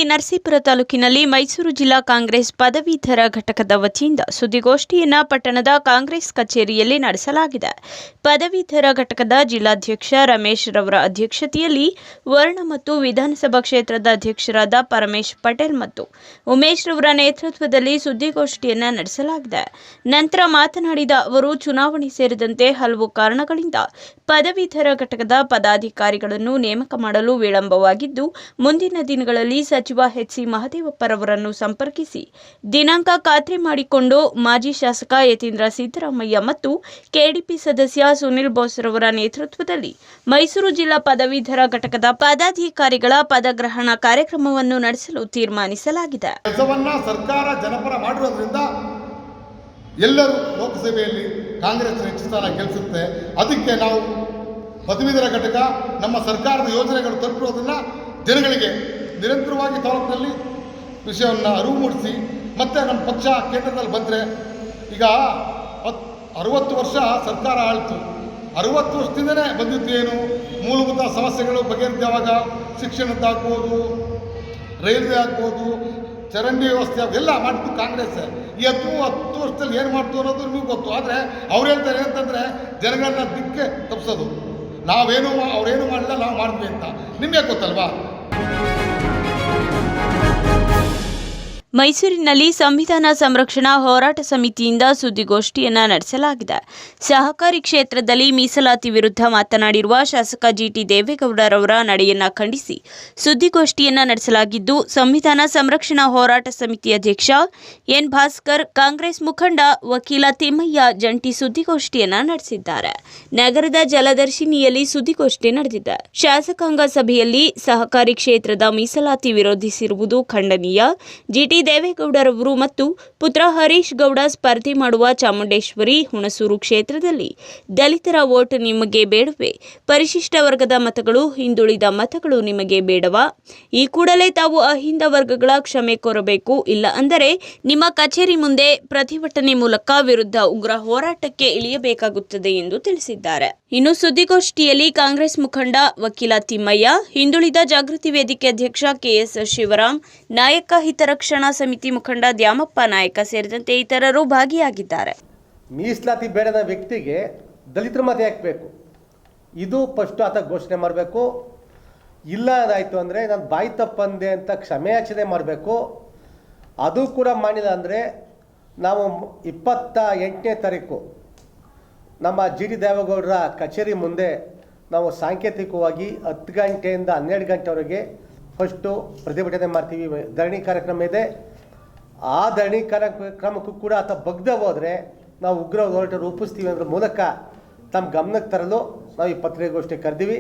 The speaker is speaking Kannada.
ನರಸೀಪುರ ತಾಲೂಕಿನಲ್ಲಿ ಮೈಸೂರು ಜಿಲ್ಲಾ ಕಾಂಗ್ರೆಸ್ ಪದವೀಧರ ಘಟಕದ ವತಿಯಿಂದ ಸುದ್ದಿಗೋಷ್ಠಿಯನ್ನು ಪಟ್ಟಣದ ಕಾಂಗ್ರೆಸ್ ಕಚೇರಿಯಲ್ಲಿ ನಡೆಸಲಾಗಿದೆ. ಪದವೀಧರ ಘಟಕದ ಜಿಲ್ಲಾಧ್ಯಕ್ಷ ರಮೇಶ್ ರವರ ಅಧ್ಯಕ್ಷತೆಯಲ್ಲಿ ವರ್ಣ ಮತ್ತು ವಿಧಾನಸಭಾ ಕ್ಷೇತ್ರದ ಅಧ್ಯಕ್ಷರಾದ ಪರಮೇಶ್ ಪಟೇಲ್ ಮತ್ತು ಉಮೇಶ್ ರವರ ನೇತೃತ್ವದಲ್ಲಿ ಸುದ್ದಿಗೋಷ್ಠಿಯನ್ನು ನಡೆಸಲಾಗಿದೆ. ನಂತರ ಮಾತನಾಡಿದ ಅವರು, ಚುನಾವಣೆ ಸೇರಿದಂತೆ ಹಲವು ಕಾರಣಗಳಿಂದ ಪದವೀಧರ ಘಟಕದ ಪದಾಧಿಕಾರಿಗಳನ್ನು ನೇಮಕ ಮಾಡಲು ವಿಳಂಬವಾಗಿದ್ದು, ಮುಂದಿನ ದಿನಗಳಲ್ಲಿ ಸಚಿವ ಎಚ್ ಸಿ ಮಹದೇವಪ್ಪರವರನ್ನು ಸಂಪರ್ಕಿಸಿ ದಿನಾಂಕ ಖಾತ್ರಿ ಮಾಡಿಕೊಂಡು ಮಾಜಿ ಶಾಸಕ ಯತೀಂದ್ರ ಸಿದ್ದರಾಮಯ್ಯ ಮತ್ತು ಕೆಡಿಪಿ ಸದಸ್ಯ ಸುನಿಲ್ ಬೋಸ್ರವರ ನೇತೃತ್ವದಲ್ಲಿ ಮೈಸೂರು ಜಿಲ್ಲಾ ಪದವೀಧರ ಘಟಕದ ಪದಾಧಿಕಾರಿಗಳ ಪದಗ್ರಹಣ ಕಾರ್ಯಕ್ರಮವನ್ನು ನಡೆಸಲು ತೀರ್ಮಾನಿಸಲಾಗಿದೆ. ಸರ್ಕಾರ ಜನಪರ ಮಾಡಿರೋದ್ರಿಂದ ಎಲ್ಲರೂ ಲೋಕಸಭೆಯಲ್ಲಿ ಕಾಂಗ್ರೆಸ್ ಹೆಚ್ಚು ಸ್ಥಾನ ಗೆಲ್ಲಿಸುತ್ತೆ. ಅದಕ್ಕೆ ನಾವು ಪದವೀಧರ ಘಟಕ ನಮ್ಮ ಸರ್ಕಾರದ ಯೋಜನೆಗಳು ತಲುಪಿರೋದನ್ನು ಜನಗಳಿಗೆ ನಿರಂತರವಾಗಿ ತಾಲೂಕಿನಲ್ಲಿ ವಿಷಯವನ್ನು ಅರಿವು ಮೂಡಿಸಿ ಮತ್ತು ನಮ್ಮ ಪಕ್ಷ ಕೇಂದ್ರದಲ್ಲಿ ಬಂದರೆ ಈಗ 60 ವರ್ಷ ಸರ್ಕಾರ ಆಳ್ತು. 60 ವರ್ಷದಿಂದಲೇ ಬಂದಿದ್ದು ಏನು ಮೂಲಭೂತ ಸಮಸ್ಯೆಗಳು ಬಗೆಹರಿದಾಗ ಶಿಕ್ಷಣದ್ದಾಗ್ಬೋದು, ರೈಲ್ವೆ ಆಗ್ಬೋದು, ಚರಂಡಿ ವ್ಯವಸ್ಥೆ ಎಲ್ಲ ಮಾಡಿದ್ದು ಕಾಂಗ್ರೆಸ್. ಈ 10 ವರ್ಷದಲ್ಲಿ ಏನು ಮಾಡ್ತು ಅನ್ನೋದು ನಿಮಗೆ ಗೊತ್ತು. ಆದರೆ ಅವ್ರು ಹೇಳ್ತಾರೆ ಅಂತಂದರೆ ಜನಗಳನ್ನ ದಿಕ್ಕೆ ತಪ್ಪಿಸೋದು, ಅವ್ರೇನು ಮಾಡಲಿಲ್ಲ ನಾವು ಮಾಡಿದ್ವಿ ಅಂತ ನಿಮಗೆ ಗೊತ್ತಲ್ವಾ. ಮೈಸೂರಿನಲ್ಲಿ ಸಂವಿಧಾನ ಸಂರಕ್ಷಣಾ ಹೋರಾಟ ಸಮಿತಿಯಿಂದ ಸುದ್ದಿಗೋಷ್ಠಿಯನ್ನು ನಡೆಸಲಾಗಿದೆ. ಸಹಕಾರಿ ಕ್ಷೇತ್ರದಲ್ಲಿ ಮೀಸಲಾತಿ ವಿರುದ್ಧ ಮಾತನಾಡಿರುವ ಶಾಸಕ ಜಿಟಿ ದೇವೇಗೌಡರವರ ನಡೆಯನ್ನು ಖಂಡಿಸಿ ಸುದ್ದಿಗೋಷ್ಠಿಯನ್ನು ನಡೆಸಲಾಗಿದ್ದು, ಸಂವಿಧಾನ ಸಂರಕ್ಷಣಾ ಹೋರಾಟ ಸಮಿತಿ ಅಧ್ಯಕ್ಷ ಎನ್ ಭಾಸ್ಕರ್, ಕಾಂಗ್ರೆಸ್ ಮುಖಂಡ ವಕೀಲ ತಿಮ್ಮಯ್ಯ ಜಂಟಿ ಸುದ್ದಿಗೋಷ್ಠಿಯನ್ನು ನಡೆಸಿದ್ದಾರೆ. ನಗರದ ಜಲದರ್ಶಿನಿಯಲ್ಲಿ ಸುದ್ದಿಗೋಷ್ಠಿ ನಡೆದಿದೆ. ಶಾಸಕಾಂಗ ಸಭೆಯಲ್ಲಿ ಸಹಕಾರಿ ಕ್ಷೇತ್ರದ ಮೀಸಲಾತಿ ವಿರೋಧಿಸಿರುವುದು ಖಂಡನೀಯ. ಜಿಟಿ ದೇವೇಗೌಡರವರು ಮತ್ತು ಪುತ್ರ ಹರೀಶ್ ಗೌಡ ಸ್ಪರ್ಧೆ ಮಾಡುವ ಚಾಮುಂಡೇಶ್ವರಿ ಹುಣಸೂರು ಕ್ಷೇತ್ರದಲ್ಲಿ ದಲಿತರ ವೋಟ್ ನಿಮಗೆ ಬೇಡವೇ? ಪರಿಶಿಷ್ಟ ವರ್ಗದ ಮತಗಳು, ಹಿಂದುಳಿದ ಮತಗಳು ನಿಮಗೆ ಬೇಡವಾ? ಈ ಕೂಡಲೇ ತಾವು ಅಹಿಂದ ವರ್ಗಗಳ ಕ್ಷಮೆ ಕೋರಬೇಕು. ಇಲ್ಲ ಅಂದರೆ ನಿಮ್ಮ ಕಚೇರಿ ಮುಂದೆ ಪ್ರತಿಭಟನೆ ಮೂಲಕ ವಿರುದ್ಧ ಉಗ್ರ ಹೋರಾಟಕ್ಕೆ ಇಳಿಯಬೇಕಾಗುತ್ತದೆ ಎಂದು ತಿಳಿಸಿದ್ದಾರೆ. ಇನ್ನು ಸುದ್ದಿಗೋಷ್ಠಿಯಲ್ಲಿ ಕಾಂಗ್ರೆಸ್ ಮುಖಂಡ ವಕೀಲ ತಿಮ್ಮಯ್ಯ, ಹಿಂದುಳಿದ ಜಾಗೃತಿ ವೇದಿಕೆ ಅಧ್ಯಕ್ಷ ಕೆಎಸ್ ಶಿವರಾಮ್, ನಾಯಕ ಹಿತರಕ್ಷಣಾ ಸಮಿತಿ ಮುಖಂಡ ದ್ಯಾಮಪ್ಪ ನಾಯಕ ಸೇರಿದಂತೆ ಇತರರು ಭಾಗಿಯಾಗಿದ್ದಾರೆ. ಮೀಸಲಾತಿ ಬೇಡದ ವ್ಯಕ್ತಿಗೆ ದಲಿತರ ಮತ ಹಾಕಬೇಕು, ಇದು ಫಸ್ಟ್ ಆತ ಘೋಷಣೆ ಮಾಡಬೇಕು. ಇಲ್ಲ ಅದಾಯಿತು ಅಂದರೆ ನಾನು ಬಾಯಿ ತಪ್ಪಂದೆ ಅಂತ ಕ್ಷಮೆಯಾಚನೆ ಮಾಡಬೇಕು. ಅದು ಕೂಡ ಮಾಡಿಲ್ಲ ಅಂದರೆ ನಾವು 28ನೇ ತಾರೀಕು ನಮ್ಮ ಜಿ ಟಿ ದೇವೇಗೌಡರ ಕಚೇರಿ ಮುಂದೆ ನಾವು ಸಾಂಕೇತಿಕವಾಗಿ 10 ಗಂಟೆಯಿಂದ 12 ಗಂಟೆವರೆಗೆ ಫಸ್ಟು ಪ್ರತಿಭಟನೆ ಮಾಡ್ತೀವಿ. ಧರಣಿ ಕಾರ್ಯಕ್ರಮ ಇದೆ. ಆ ಧರಣಿ ಕಾರ್ಯಕ್ರಮಕ್ಕೂ ಕೂಡ ಆತ ಬಗ್ದೆ ಹೋದರೆ ನಾವು ಉಗ್ರ ಹೋರಾಟ ರೂಪಿಸ್ತೀವಿ ಅನ್ನೋದ್ರ ಮೂಲಕ ತಮ್ಮ ಗಮನಕ್ಕೆ ತರಲು ನಾವು ಈ ಪತ್ರಿಕಾಗೋಷ್ಠಿ ಕರೆದಿವಿ.